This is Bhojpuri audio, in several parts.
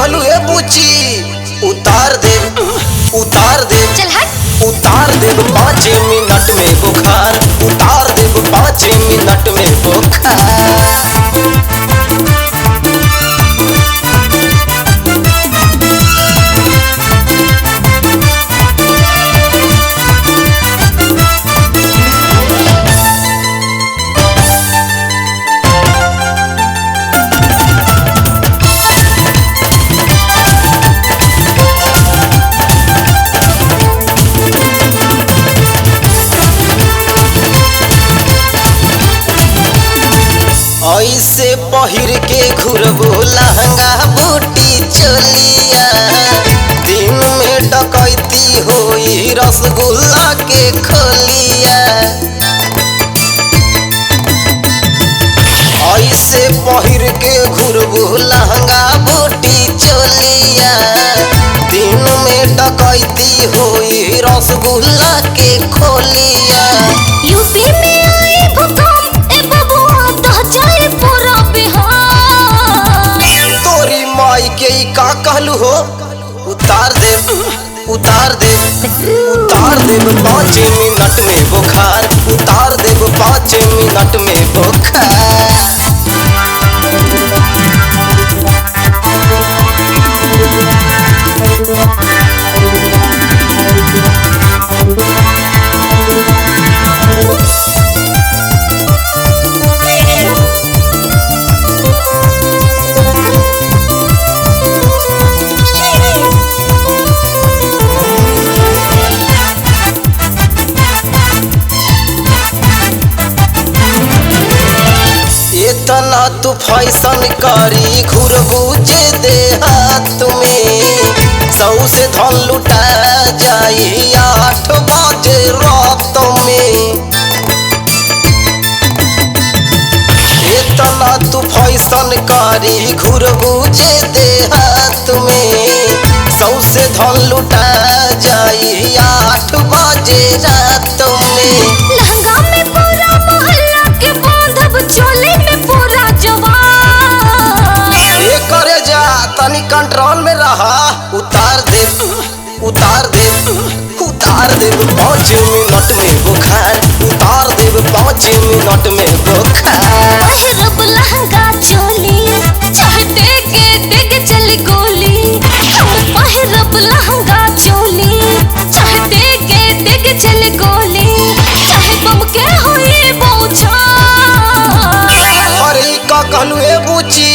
कहलू ए पूछी उतार दे चल हट। उतार दे 5 मिनट में बुखार, उतार दे 5 मिनट में बुखार। ऐसे पहिर के घुरबो लहंगा बूटी चोलिया, दिन में डकैती होई रसगुल्ला के खोलिया। ऐसे पहिर के घुरबो लहंगा बूटी चोलिया, दिन में डकैती होई रसगुल्ला के खोलिया। यूपी में आई भूकंप ए बबुआ दह जाए पूरा बिहार। तोरी माई के ई का कहलू हो? उतार दे 5 मिनट में बुखार, उतार दे 5 मिनट में बुखार। इतना तू फैशन करी घुरबू जे देहात में, 100 से धन लुटा जाई 8 बजे रात में। इतना तू फैशन करी घुरबू जे देहात में, 100 से धन लुटा जाई 8 बजे रात में। लहंगा में पूरा मोहल्ला के बांधब, चोली में पूरा जवान। ये करे जा तनी कंट्रोल में रहा। उतार दे 5 मिनट में बुखार, उतार दे 5 मिनट में बुखार। पहिरब लहंगा चोली चाहे देके चली गोली। हम पहिरब लहंगा चोली चाहे देके चली गोली। चाहे बम के होई बौछार। अरे ई का कहलू ए बूची?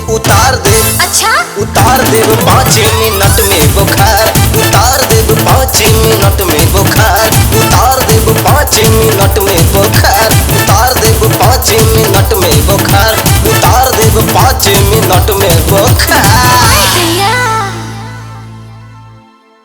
उतार दे अच्छा उतार दे 5 मिनट में बुखार, उतार दे 5 मिनट में बुखार, उतार दे 5 मिनट में बुखार, उतार दे 5 मिनट में बुखार, उतार दे 5 मिनट में बुखार।